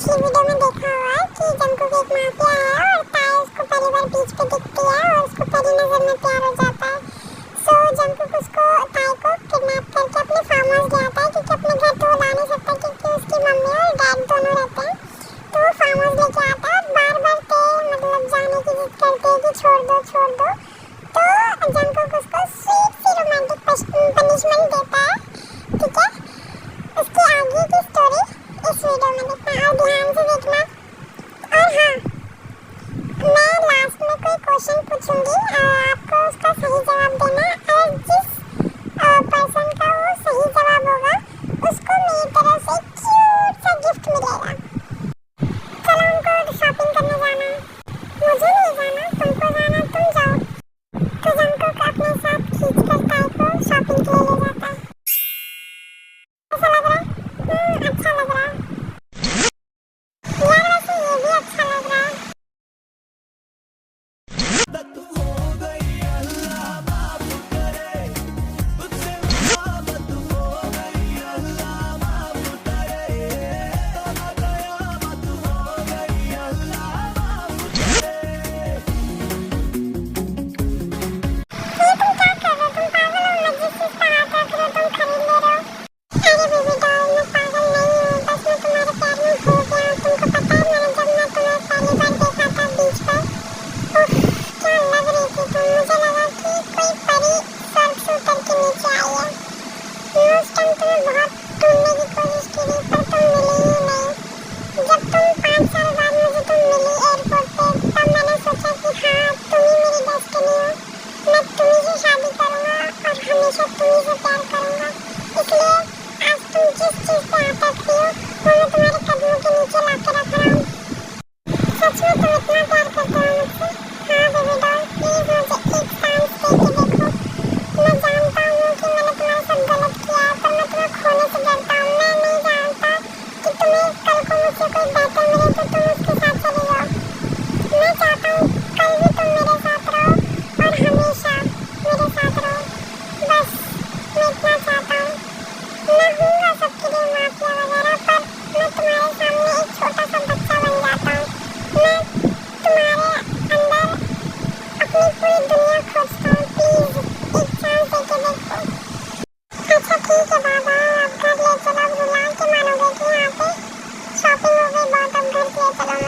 पिछली वीडियो में देखा हुआ है कि जंगकुक एक माफिया है और ताई उसको पहली बार बीच पे दिखती है और उसको पहली नजर में प्यार हो जाता है। सो जंगकुक उसको ताई को किडनैप करके अपने फार्म हाउस ले आता है क्योंकि अपने घर तो वो ला नहीं सकता क्योंकि उसकी मम्मी और डैड दोनों रहते हैं। तो वो फार्म हाउस लेके आता है और बार बार मतलब जाने की जिद करते हैं कि छोड़ दो छोड़ दो। तो जंगकुक उसको स्वीट सी रोमांटिक पनिशमेंट देता है। ठीक है, उसकी आगे की स्टोरी इस वीडियो में देखना और ध्यान से देखना। और हाँ, मैं लास्ट में कोई क्वेश्चन पूछूंगी, आपको उसका सही जवाब देना और जिस पर्सन का वो सही जवाब होगा उसको मेरी तरफ से क्यूट सा गिफ्ट मिलेगा। चलो उनको शॉपिंग करने जाना है, मुझे नहीं जाना, तुमको जाना तुम जाओ। तो जंगकुक अपने साथ खींचकर ताई को शॉपिंग के लिए ले जाता है। ऐसा लग रहा है? अच्छा लग रहा है यार, वैसे ये भी अच्छा लग रहा है। शॉपिंग हो गई बहुत, अब घर के लिए चलो।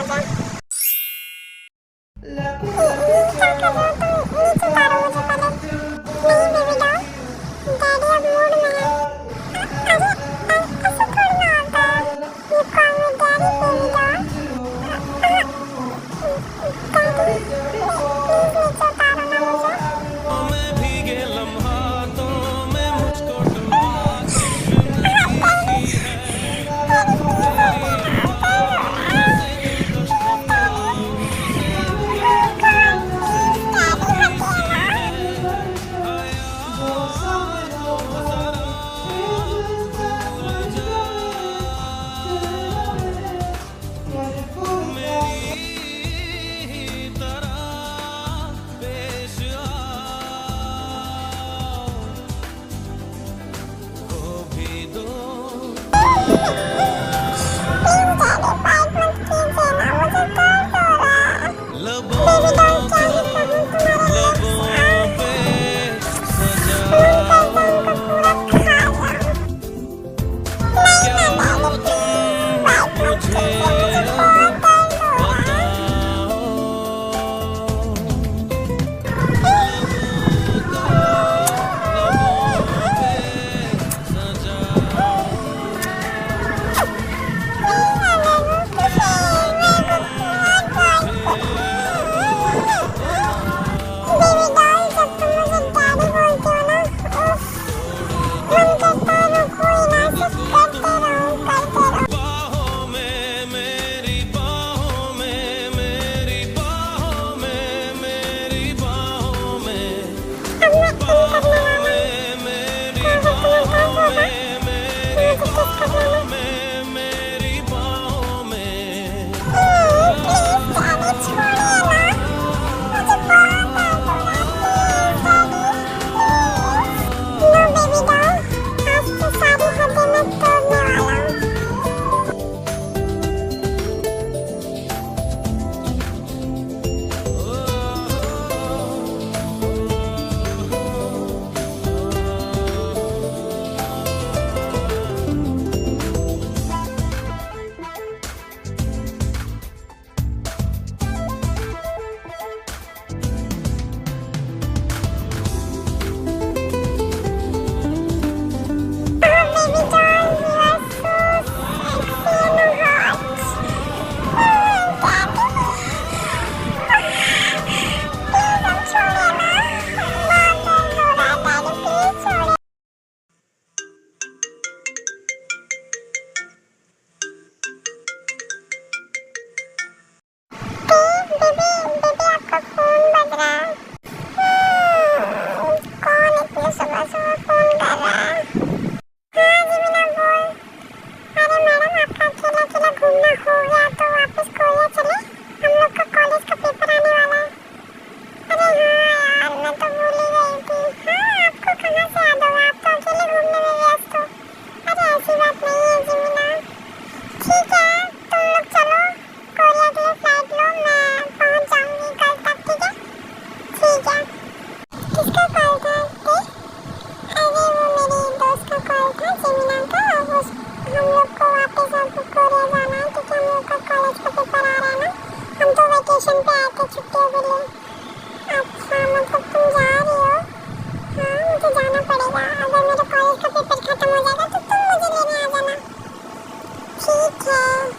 ठीक है,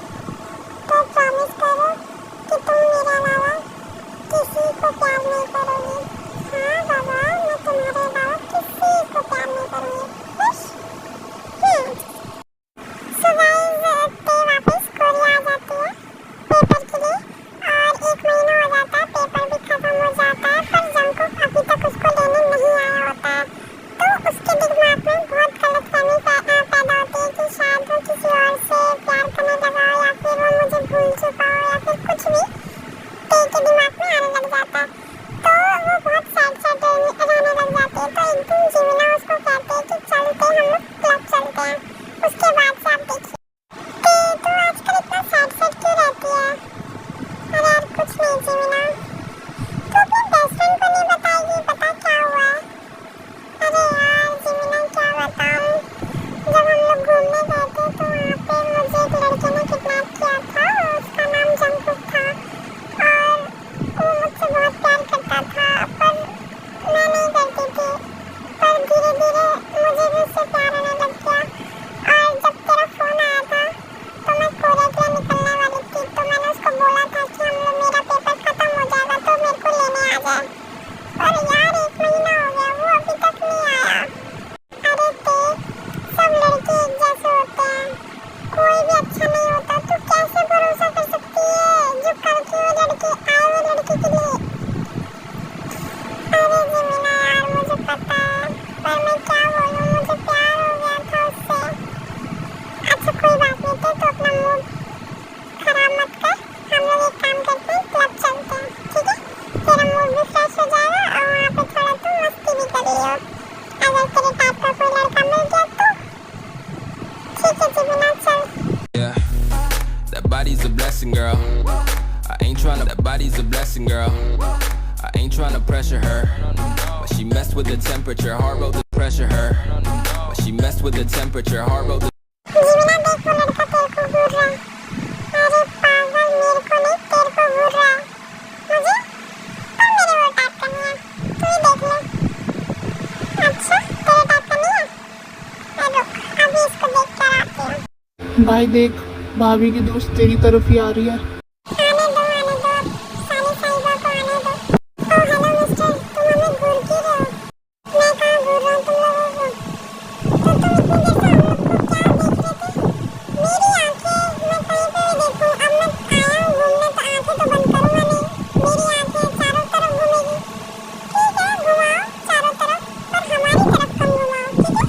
तो प्रॉमिस करो कि तुम मेरे अलावा किसी को प्यार नहीं करोगी। हाँ बाबा, मैं तुम्हारे अलावा किसी को प्यार नहीं करूँगी। खुश? सो गाइस, ते वापस कोरिया आ जाती है पेपर के लिए और 1 महीना हो जाता है, पेपर भी खत्म हो जाता है, पर जंगकुक अभी तक उसको लेने नहीं आया होता है। तो उसके दिमाग में बहुत गलतफहमी पैदा होती है कि शायद वो किसी और से प्यार करने लगा हो या फिर वो मुझे भूल चुका हो या फिर कुछ भी ते के दिमाग में आने लग जाता है। तो वो बहुत सैड रहने लग जाती है। तो एक दिन जीवना उसको कहते हैं कि चलते हम लोग क्लब चलते हैं। उसके बाद से आप देखिए तो आजकल इतना सैड क्यों रहती है? अरे यार कुछ नहीं जीवना, तो अपनी बेस्ट फ्रेंड को नहीं बताएगी, पता क्या हुआ है? अरे यार जीवना क्या बताऊं, जब हम लोग घूमने गए थे तो वहाँ पे मुझे एक लड़के ने किडनैप किया था, उसका नाम जंगकुक था और वो मुझसे बहुत प्यार करता था, पर मैं नहीं करती थी। पर धीरे धीरे मुझे भी उससे प्यार होने लग गया और जब तेरा फोन आया था तो मैं कोरिया के लिए निकलने वाली थी, तो मैंने उसको बोला था कि हम लोग मेरा पेपर खत्म हो जाएगा तो मेरे को लेने आ जाए। और यार 1 महीना हो गया, वो अभी तक नहीं आया। अरे ते, सब लड़के एक जैसे होते हैं, कोई भी अच्छा नहीं होता। तू कैसे भरोसा कर सकती है जो कल की वो लड़की आए हुए लड़के के लिए? अरे जीवना यार मुझे पता है, पर मैं क्या बोलूं, मुझे प्यार हो गया था उससे। अच्छा कोई बात नहीं, तो अपना मूड खराब मत कर, हम लोग एक काम करते हैं, क्लब चलते हैं, ठीक है? तेरा मूड भी फ्रेश हो जाएगा और वहाँ पे थोड़ा तू मस्ती भी कर लियो। अगर तेरे टाइप का कोई लड़का मिल गया तो ठीक है जीवना, चल। Yeah, that body's a blessing, girl. I ain't tryna. That body's a blessing, girl. I ain't tryna pressure her, but she messed with the temperature. Hard road to pressure her, but she messed with the temperature. Hard road to. जीवना देख वो लड़का तेरे को घूर रहा है। अरे पागल, मेरे को नहीं तेरे को घूर रहा है। मुझे और मेरे वो टाइप का नहीं है, तू ही देख ले। अच्छा तेरे टाइप का नहीं है? रुक, अभी इसको देख कर आती हूँ। भाई देख, भाभी की दोस्त तेरी तरफ ही आ रही है। आने दो अब साली साहिबा को आने दो। ओह हेलो मिस्टर, तुम हमें घूर क्यों रहे हो? मैं कहाँ घूर रहा हूँ तुम लोगों को? तो तुम इतनी देर से हम लोग को क्या देख रहे थे? मेरी आंखें मैं कहीं पे भी देखूं, अब मैं आया हूँ घूमने तो आंखें तो बंद करूँगा नहीं, मेरी आंखें चारों तरफ घूमेगी। ठीक है घुमाओ चारों तरफ, पर हमारी तरफ कम घुमाओ, ठीक है?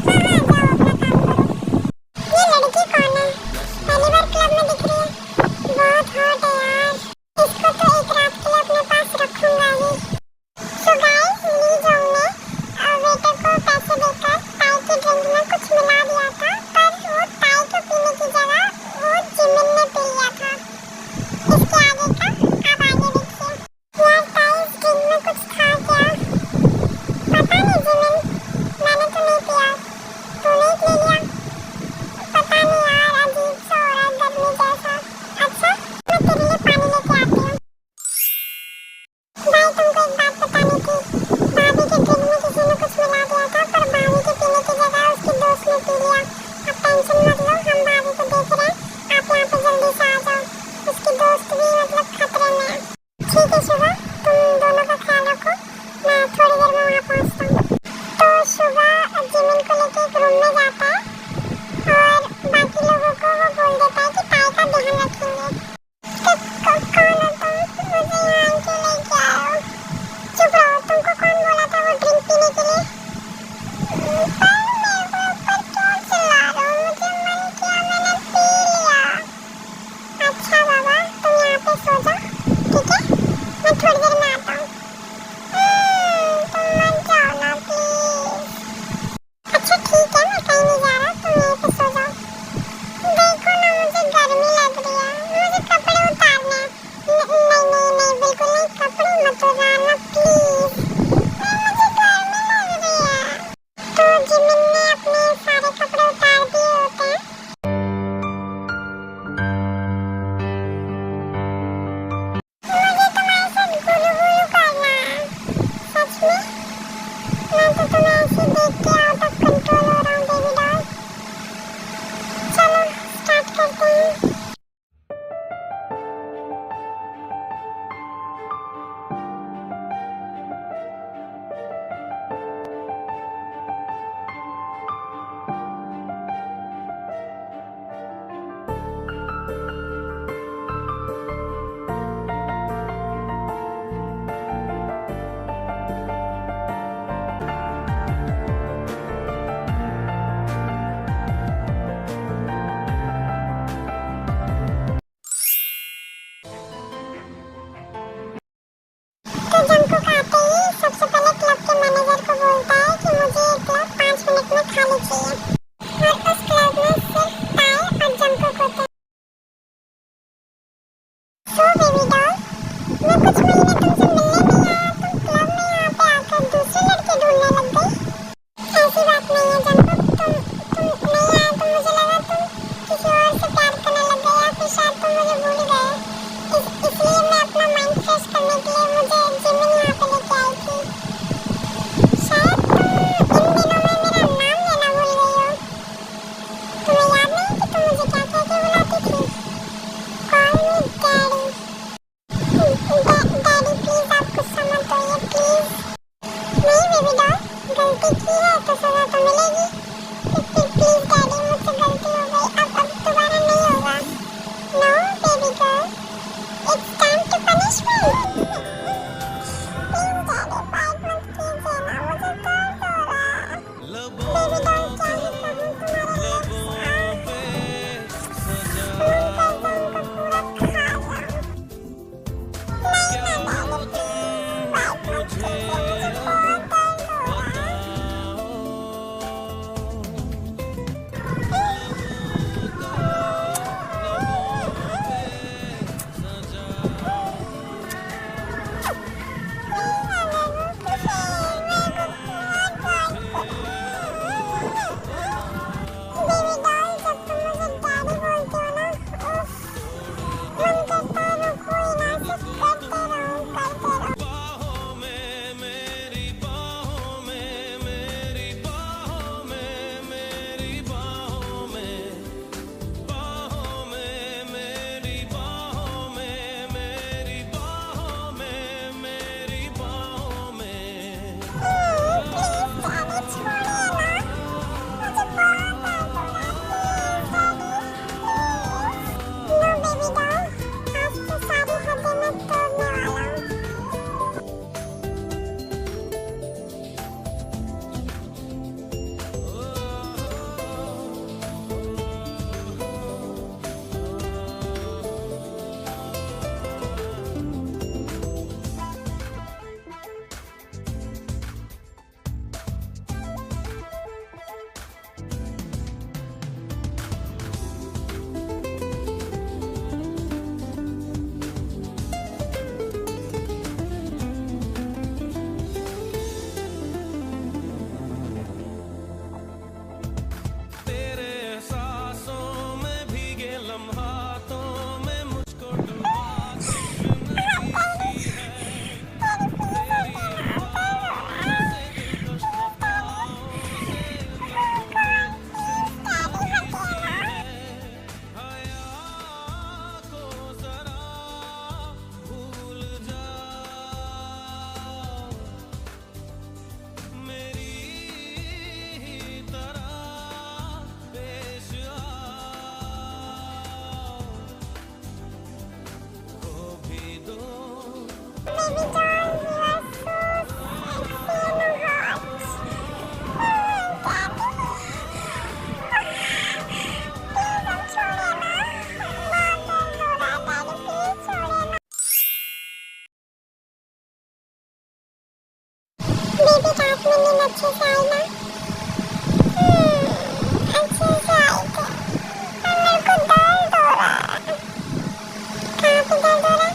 हाँ जाओ अपना काम करो। ये लड़की कौन है? पहली बार क्लब में दिख रही है। नींद अच्छे से आई ना? अच्छे से आई थी। और मेरे को दर्द हो रहा है। कहाँ पे दर्द हो रहा है?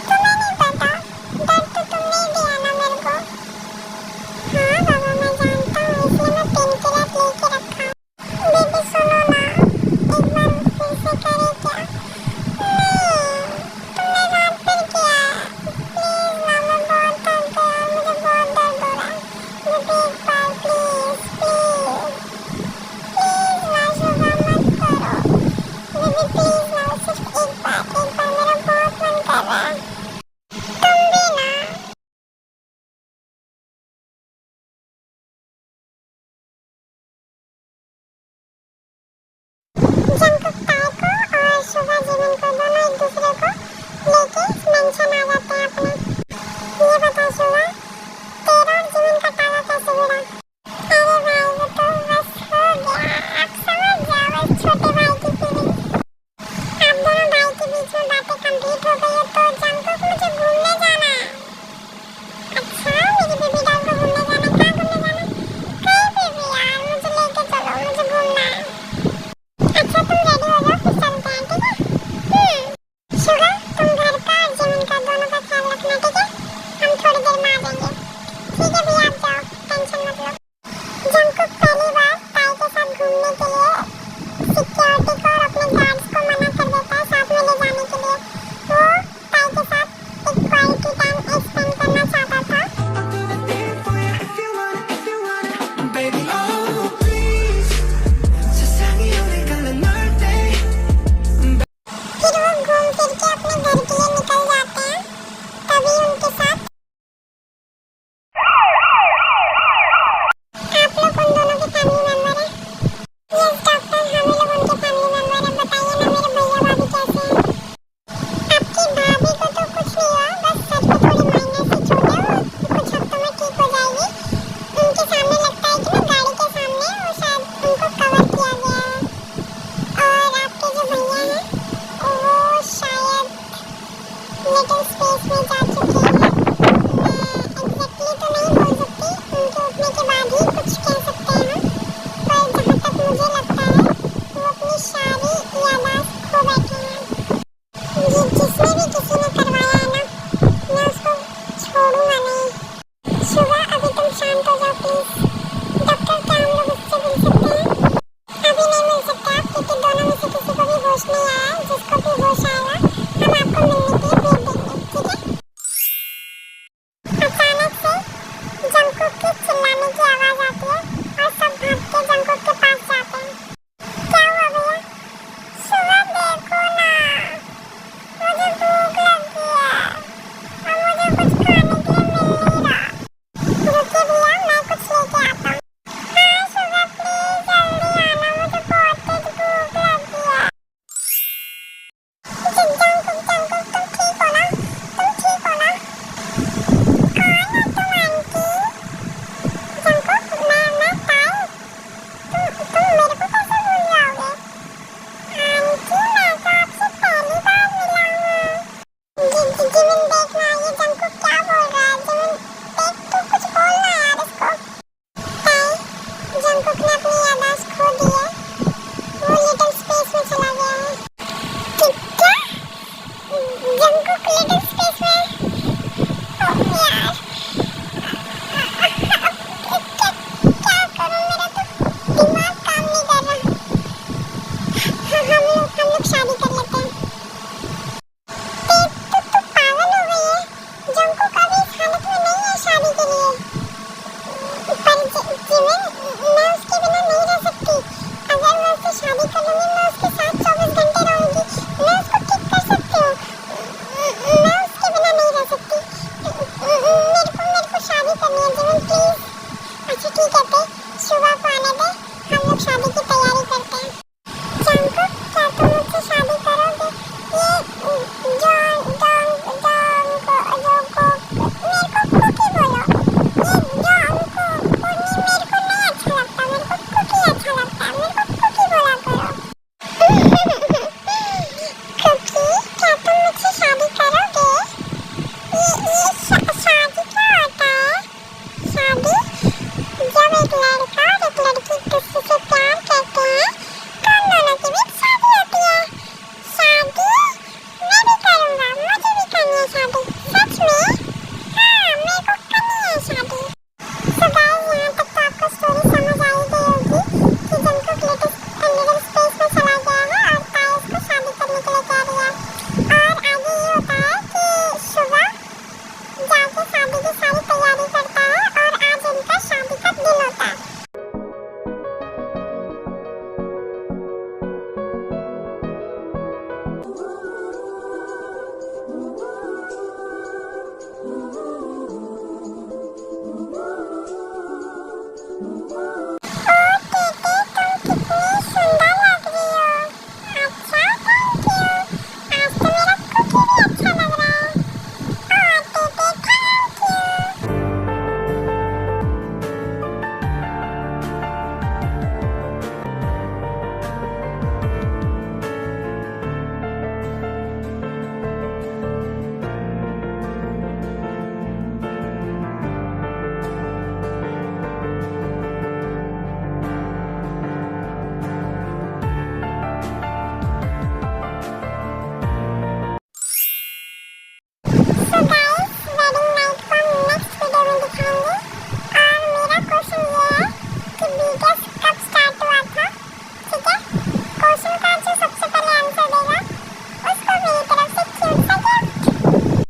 तुम्हें नहीं पता, दर्द तो तुमने ही दिया ना मेरे को। हाँ बाबा, मैं जानता हूँ, इसलिए मैं पेन किलर लेके रखा है। बेबी सुनो ना, एक बार फिर से करे क्या? नहीं, तुमने रात फिर किया है। प्लीज ना, मैं बहुत थक गया, मुझे बहुत दर्द हो रहा है। बेबी एक बार प्लीज प्लीज प्लीज ना, शुगर मत करो। बेबी प्लीज ना, सिर्फ एक बार मेरा बहुत मन कर रहा है। तुम भी ना। जंकुक ताई को और शुगा जीवन को दोनों एक दूसरे को लेके मेंशन आ जाते हैं अपने।